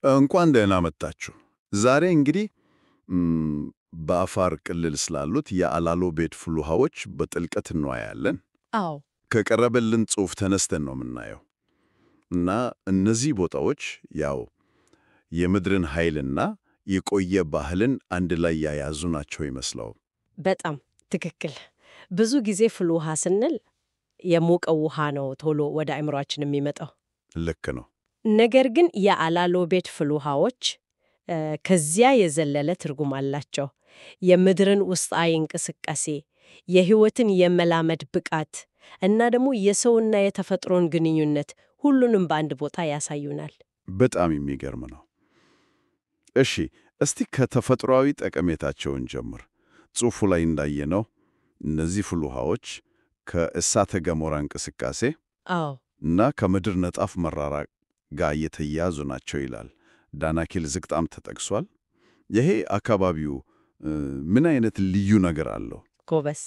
እንኳን ደህና መጣችሁ። ዛሬ እንግዲህ በአፋር ክልል ስላሉት የአላሎ ቤድ ፍል ውሃዎች በጥልቀት እንወያያለን። አዎ ከቀረበልን ጽሑፍ ተነስተን ነው የምናየው እና እነዚህ ቦታዎች ያው የምድርን ኃይልና የቆየ ባህልን አንድ ላይ ያያዙ ናቸው ይመስለው። በጣም ትክክል። ብዙ ጊዜ ፍል ውሃ ስንል የሞቀው ውሃ ነው ቶሎ ወደ አእምሯችን የሚመጣው። ልክ ነው። ነገር ግን የአላሎ ቤድ ፍል ውሃዎች ከዚያ የዘለለ ትርጉም አላቸው። የምድርን ውስጣዊ እንቅስቃሴ፣ የሕይወትን የመላመድ ብቃት እና ደግሞ የሰውና የተፈጥሮን ግንኙነት ሁሉንም በአንድ ቦታ ያሳዩናል። በጣም የሚገርም ነው። እሺ፣ እስቲ ከተፈጥሯዊ ጠቀሜታቸውን ጀምር። ጽሑፉ ላይ እንዳየነው እነዚህ ፍል ውሃዎች ከእሳተ ገሞራ እንቅስቃሴ አዎ እና ከምድር ነጣፍ መራራቅ ጋር የተያያዙ ናቸው ይላል። ዳናኪል ዝግጣም ተጠቅሷል። ይሄ አካባቢው ምን አይነት ልዩ ነገር አለው? ጎበስ።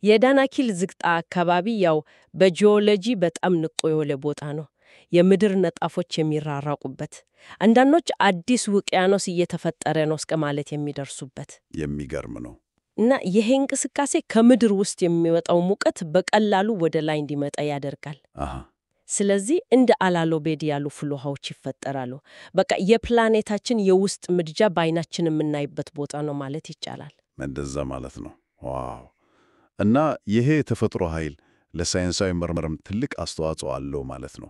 የዳናኪል ዝግጣ አካባቢ ያው በጂኦሎጂ በጣም ንቁ የሆነ ቦታ ነው። የምድር ነጣፎች የሚራራቁበት፣ አንዳንዶች አዲስ ውቅያኖስ እየተፈጠረ ነው እስከ ማለት የሚደርሱበት የሚገርም ነው። እና ይሄ እንቅስቃሴ ከምድር ውስጥ የሚወጣው ሙቀት በቀላሉ ወደ ላይ እንዲመጣ ያደርጋል። አሃ ስለዚህ እንደ አላሎ ቤድ ያሉ ፍል ውሃዎች ይፈጠራሉ። በቃ የፕላኔታችን የውስጥ ምድጃ በዓይናችን የምናይበት ቦታ ነው ማለት ይቻላል። እንደዛ ማለት ነው። ዋው! እና ይሄ የተፈጥሮ ኃይል ለሳይንሳዊ ምርምርም ትልቅ አስተዋጽኦ አለው ማለት ነው።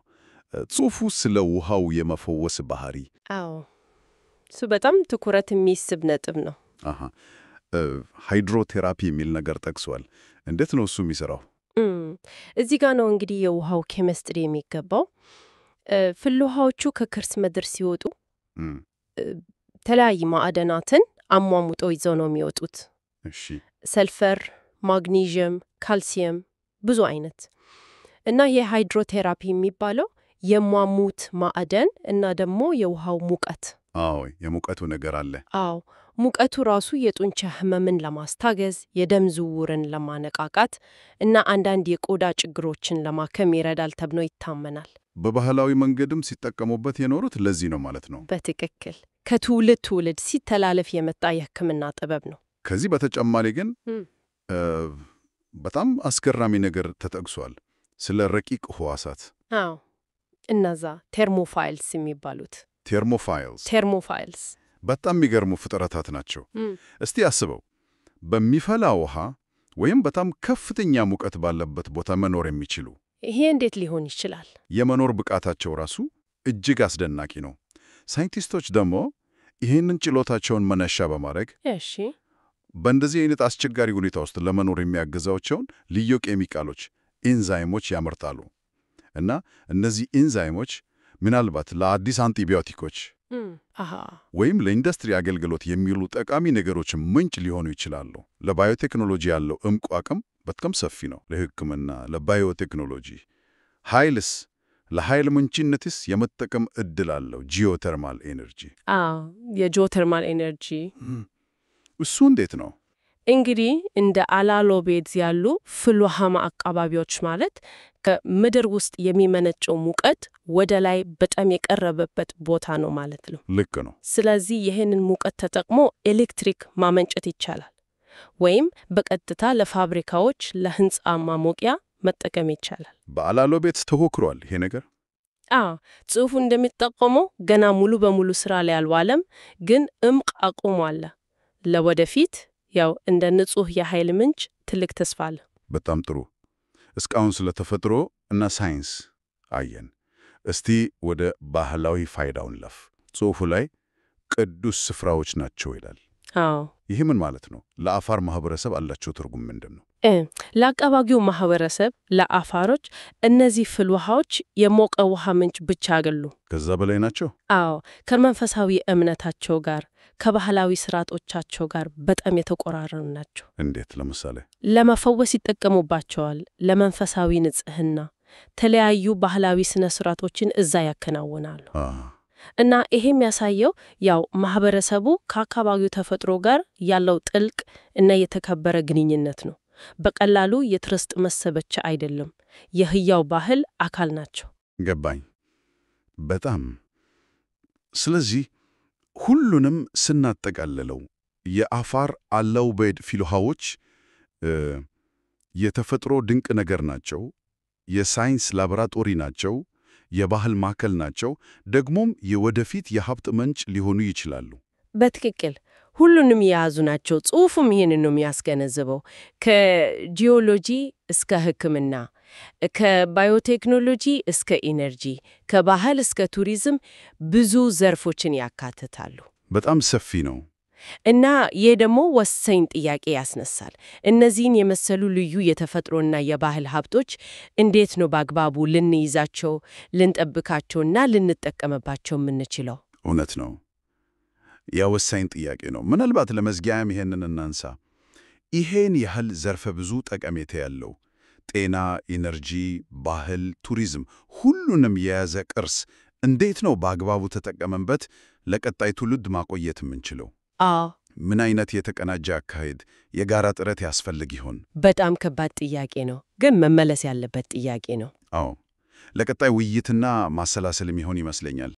ጽሑፉ ስለ ውሃው የመፈወስ ባህሪ አዎ፣ እሱ በጣም ትኩረት የሚስብ ነጥብ ነው። አሃ ሃይድሮቴራፒ የሚል ነገር ጠቅሷል። እንዴት ነው እሱ የሚሰራው? እዚህ ጋር ነው እንግዲህ የውሃው ኬሚስትሪ የሚገባው። ፍል ውሃዎቹ ከከርሰ ምድር ሲወጡ የተለያዩ ማዕድናትን አሟሙጠው ይዘው ነው የሚወጡት። እሺ ሰልፈር፣ ማግኒዥየም፣ ካልሲየም፣ ብዙ አይነት እና የሃይድሮቴራፒ የሚባለው የሟሙት ማዕደን እና ደግሞ የውሃው ሙቀት። አዎ የሙቀቱ ነገር አለ። አዎ ሙቀቱ ራሱ የጡንቻ ህመምን ለማስታገዝ፣ የደም ዝውውርን ለማነቃቃት እና አንዳንድ የቆዳ ችግሮችን ለማከም ይረዳል ተብሎ ይታመናል። በባህላዊ መንገድም ሲጠቀሙበት የኖሩት ለዚህ ነው ማለት ነው። በትክክል ከትውልድ ትውልድ ሲተላለፍ የመጣ የሕክምና ጥበብ ነው። ከዚህ በተጨማሪ ግን በጣም አስገራሚ ነገር ተጠቅሷል። ስለ ረቂቅ ሕዋሳት። አዎ እነዛ ቴርሞፋይልስ የሚባሉት ቴርሞፋይልስ በጣም የሚገርሙ ፍጥረታት ናቸው። እስቲ አስበው፣ በሚፈላ ውሃ ወይም በጣም ከፍተኛ ሙቀት ባለበት ቦታ መኖር የሚችሉ። ይሄ እንዴት ሊሆን ይችላል? የመኖር ብቃታቸው ራሱ እጅግ አስደናቂ ነው። ሳይንቲስቶች ደግሞ ይህንን ችሎታቸውን መነሻ በማድረግ እሺ በእንደዚህ አይነት አስቸጋሪ ሁኔታ ውስጥ ለመኖር የሚያግዛቸውን ልዩ ኬሚካሎች፣ ኢንዛይሞች ያመርታሉ። እና እነዚህ ኢንዛይሞች ምናልባት ለአዲስ አንቲቢዮቲኮች ወይም ለኢንዱስትሪ አገልግሎት የሚውሉ ጠቃሚ ነገሮች ምንጭ ሊሆኑ ይችላሉ። ለባዮቴክኖሎጂ ያለው እምቅ አቅም በጣም ሰፊ ነው። ለሕክምና፣ ለባዮቴክኖሎጂ ኃይልስ፣ ለኃይል ምንጭነትስ የመጠቀም ዕድል አለው። ጂኦተርማል ኤነርጂ። የጂኦተርማል ኤነርጂ እሱ እንዴት ነው? እንግዲህ እንደ አላሎ ቤድ ያሉ ፍል ውሃማ አካባቢዎች ማለት ከምድር ውስጥ የሚመነጨው ሙቀት ወደ ላይ በጣም የቀረበበት ቦታ ነው ማለት ነው። ልክ ነው። ስለዚህ ይህንን ሙቀት ተጠቅሞ ኤሌክትሪክ ማመንጨት ይቻላል፣ ወይም በቀጥታ ለፋብሪካዎች፣ ለህንፃ ማሞቂያ መጠቀም ይቻላል። በአላሎ ቤድ ተሞክሯል ይሄ ነገር? ጽሑፉ እንደሚጠቆመው ገና ሙሉ በሙሉ ስራ ላይ አልዋለም፣ ግን እምቅ አቁም አለ። ለወደፊት ያው እንደ ንጹህ የኃይል ምንጭ ትልቅ ተስፋ አለ። በጣም ጥሩ። እስካሁን ስለ ተፈጥሮ እና ሳይንስ አየን። እስቲ ወደ ባህላዊ ፋይዳውን ለፍ። ጽሑፉ ላይ ቅዱስ ስፍራዎች ናቸው ይላል። አዎ ይህ ምን ማለት ነው? ለአፋር ማህበረሰብ አላቸው ትርጉም ምንድን ነው? ለአካባቢው ማህበረሰብ፣ ለአፋሮች እነዚህ ፍል ውሃዎች የሞቀ ውሃ ምንጭ ብቻ አይደሉም። ከዛ በላይ ናቸው። አዎ ከመንፈሳዊ እምነታቸው ጋር፣ ከባህላዊ ስርዓቶቻቸው ጋር በጣም የተቆራረኑ ናቸው። እንዴት? ለምሳሌ ለመፈወስ ይጠቀሙባቸዋል። ለመንፈሳዊ ንጽህና ተለያዩ ባህላዊ ስነ ስርዓቶችን እዛ ያከናውናሉ። እና ይሄም ያሳየው ያው ማህበረሰቡ ከአካባቢው ተፈጥሮ ጋር ያለው ጥልቅ እና የተከበረ ግንኙነት ነው። በቀላሉ የቱሪስት መሰበቻ አይደለም፣ የህያው ባህል አካል ናቸው። ገባኝ። በጣም ስለዚህ ሁሉንም ስናጠቃልለው የአፋር አላውበይድ ፊልውሃዎች የተፈጥሮ ድንቅ ነገር ናቸው፣ የሳይንስ ላቦራቶሪ ናቸው፣ የባህል ማዕከል ናቸው፣ ደግሞም የወደፊት የሀብት ምንጭ ሊሆኑ ይችላሉ። በትክክል ሁሉንም የያዙ ናቸው። ጽሑፉም ይህንን ነው የሚያስገነዝበው። ከጂኦሎጂ እስከ ሕክምና፣ ከባዮቴክኖሎጂ እስከ ኢነርጂ፣ ከባህል እስከ ቱሪዝም ብዙ ዘርፎችን ያካትታሉ። በጣም ሰፊ ነው እና ይህ ደግሞ ወሳኝ ጥያቄ ያስነሳል። እነዚህን የመሰሉ ልዩ የተፈጥሮና የባህል ሀብቶች እንዴት ነው በአግባቡ ልንይዛቸው፣ ልንጠብቃቸውና ልንጠቀምባቸው የምንችለው? እውነት ነው። ያ ወሳኝ ጥያቄ ነው። ምናልባት ለመዝጊያም ይሄንን እናንሳ። ይሄን ያህል ዘርፈ ብዙ ጠቀሜታ ያለው ጤና፣ ኢነርጂ፣ ባህል፣ ቱሪዝም ሁሉንም የያዘ ቅርስ እንዴት ነው በአግባቡ ተጠቀመንበት ለቀጣይ ትውልድ ማቆየት የምንችለው? ምን አይነት የተቀናጀ አካሄድ፣ የጋራ ጥረት ያስፈልግ ይሆን? በጣም ከባድ ጥያቄ ነው፣ ግን መመለስ ያለበት ጥያቄ ነው። አዎ፣ ለቀጣይ ውይይትና ማሰላሰል የሚሆን ይመስለኛል።